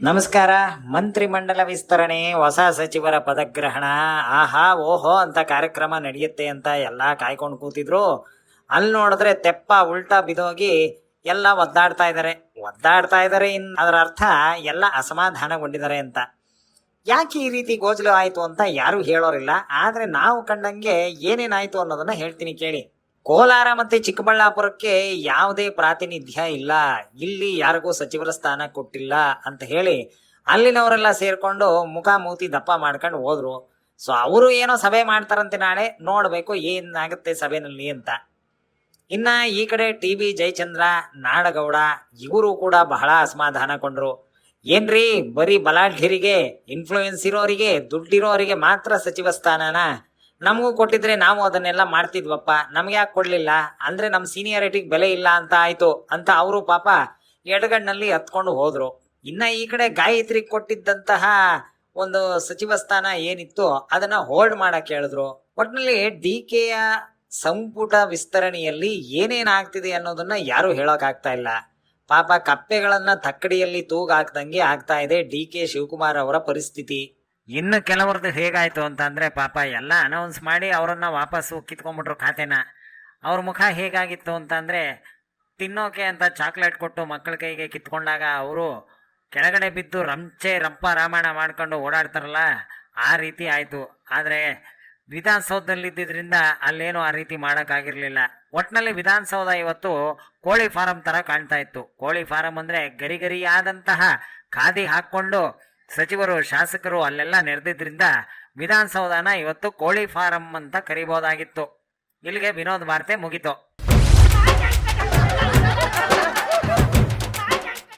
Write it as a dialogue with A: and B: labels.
A: ನಮಸ್ಕಾರ. ಮಂತ್ರಿಮಂಡಲ ವಿಸ್ತರಣೆ, ಹೊಸ ಸಚಿವರ ಪದಗ್ರಹಣ, ಆಹಾ ಓಹೋ ಅಂತ ಕಾರ್ಯಕ್ರಮ ನಡೆಯುತ್ತೆ ಅಂತ ಎಲ್ಲಾ ಕಾಯ್ಕೊಂಡು ಕೂತಿದ್ರು. ಅಲ್ಲಿ ನೋಡಿದ್ರೆ ತೆಪ್ಪ ಉಲ್ಟಾ ಬಿದೋಗಿ ಎಲ್ಲ ಒದ್ದಾಡ್ತಾ ಇದಾರೆ ಅದರ ಅರ್ಥ ಎಲ್ಲ ಅಸಮಾಧಾನಗೊಂಡಿದ್ದಾರೆ ಅಂತ. ಯಾಕೆ ಈ ರೀತಿ ಗೋಜಲು ಆಯ್ತು ಅಂತ ಯಾರು ಹೇಳೋರಿಲ್ಲ. ಆದ್ರೆ ನಾವು ಕಂಡಂಗೆ ಏನೇನಾಯ್ತು ಅನ್ನೋದನ್ನ ಹೇಳ್ತೀನಿ ಕೇಳಿ. ಕೋಲಾರ ಮತ್ತೆ ಚಿಕ್ಕಬಳ್ಳಾಪುರಕ್ಕೆ ಯಾವುದೇ ಪ್ರಾತಿನಿಧ್ಯ ಇಲ್ಲ, ಇಲ್ಲಿ ಯಾರಿಗೂ ಸಚಿವರ ಸ್ಥಾನ ಕೊಟ್ಟಿಲ್ಲ ಅಂತ ಹೇಳಿ ಅಲ್ಲಿನವರೆಲ್ಲ ಸೇರ್ಕೊಂಡು ಮುಖ ಮೂತಿ ದಪ್ಪ ಮಾಡ್ಕೊಂಡು ಹೋದ್ರು. ಸೊ ಅವರು ಏನೋ ಸಭೆ ಮಾಡ್ತಾರಂತೆ, ನಾಳೆ ನೋಡ್ಬೇಕು ಏನಾಗುತ್ತೆ ಸಭೆನಲ್ಲಿ ಅಂತ. ಇನ್ನ ಈ ಕಡೆ ಟಿ.ಬಿ. ಜಯಚಂದ್ರ, ನಾಡಗೌಡ ಇವರು ಕೂಡ ಬಹಳ ಅಸಮಾಧಾನಗೊಂಡ್ರು. ಏನ್ರಿ ಬರೀ ಬಲಾಢ್ಯರಿಗೆ, ಇನ್ಫ್ಲೂಯೆನ್ಸ್ ಇರೋರಿಗೆ, ದುಡ್ಡಿರೋರಿಗೆ ಮಾತ್ರ ಸಚಿವ ಸ್ಥಾನನ? ನಮಗೂ ಕೊಟ್ಟಿದ್ರೆ ನಾವು ಅದನ್ನೆಲ್ಲ ಮಾಡ್ತಿದ್ವಪ್ಪ, ನಮ್ಗೆ ಯಾಕೆ ಕೊಡ್ಲಿಲ್ಲ ಅಂದ್ರೆ ನಮ್ ಸೀನಿಯಾರಿಟಿಗೆ ಬೆಲೆ ಇಲ್ಲ ಅಂತ ಆಯ್ತು ಅಂತ ಅವರು ಪಾಪ ಎಡಗಣ್ಣಲ್ಲಿ ಹತ್ಕೊಂಡು ಹೋದ್ರು. ಇನ್ನ ಈ ಕಡೆ ಗಾಯತ್ರಿ ಕೊಟ್ಟಿದ್ದಂತಹ ಒಂದು ಸಚಿವ ಸ್ಥಾನ ಏನಿತ್ತು ಅದನ್ನ ಹೋಲ್ಡ್ ಮಾಡಕ್ ಹೇಳಿದ್ರು. ಒಟ್ನಲ್ಲಿ ಡಿ.ಕೆ.ಯ ಸಂಪುಟ ವಿಸ್ತರಣೆಯಲ್ಲಿ ಏನೇನಾಗ್ತಿದೆ ಅನ್ನೋದನ್ನ ಯಾರು ಹೇಳಕ್ ಆಗ್ತಾ ಇಲ್ಲ. ಪಾಪ ಕಪ್ಪೆಗಳನ್ನ ತಕ್ಕಡಿಯಲ್ಲಿ ತೂಗಾಕ್ದಂಗೆ ಆಗ್ತಾ ಇದೆ ಡಿ.ಕೆ. ಶಿವಕುಮಾರ್ ಅವರ ಪರಿಸ್ಥಿತಿ. ಇನ್ನು ಕೆಲವ್ರದ್ದು ಹೇಗಾಯ್ತು ಅಂತ ಅಂದ್ರೆ ಪಾಪ ಎಲ್ಲ ಅನೌನ್ಸ್ ಮಾಡಿ ಅವರನ್ನ ವಾಪಸ್ಸು ಕಿತ್ಕೊಂಡ್ಬಿಟ್ರು ಖಾತೆನ. ಅವ್ರ ಮುಖ ಹೇಗಾಗಿತ್ತು ಅಂತ ಅಂದ್ರೆ, ತಿನ್ನೋಕೆ ಅಂತ ಚಾಕ್ಲೇಟ್ ಕೊಟ್ಟು ಮಕ್ಕಳ ಕೈಗೆ ಕಿತ್ಕೊಂಡಾಗ ಅವರು ಕೆಳಗಡೆ ಬಿದ್ದು ರಂಪ ರಾಮಾಯಣ ಮಾಡ್ಕೊಂಡು ಓಡಾಡ್ತಾರಲ್ಲ, ಆ ರೀತಿ ಆಯ್ತು. ಆದ್ರೆ ವಿಧಾನಸೌಧದಲ್ಲಿದ್ದರಿಂದ ಅಲ್ಲೇನು ಆ ರೀತಿ ಮಾಡೋಕ್ಕಾಗಿರ್ಲಿಲ್ಲ. ಒಟ್ನಲ್ಲಿ ವಿಧಾನಸೌಧ ಇವತ್ತು ಕೋಳಿ ಫಾರಂ ತರ ಕಾಣ್ತಾ ಇತ್ತು. ಕೋಳಿ ಫಾರಂ ಅಂದ್ರೆ ಗರಿಗರಿಯಾದಂತಹ ಖಾದಿ ಹಾಕೊಂಡು ಸಚಿವರು ಶಾಸಕರು ಅಲ್ಲೆಲ್ಲ ನೆರೆದಿದ್ರಿಂದ ವಿಧಾನಸೌಧನ ಇವತ್ತು ಕೋಳಿ ಫಾರಂ ಅಂತ ಕರಿಬಹುದಾಗಿತ್ತು. ಇಲ್ಲಿಗೆ ವಿನೋದ್ ವಾರ್ತೆ ಮುಗಿತು.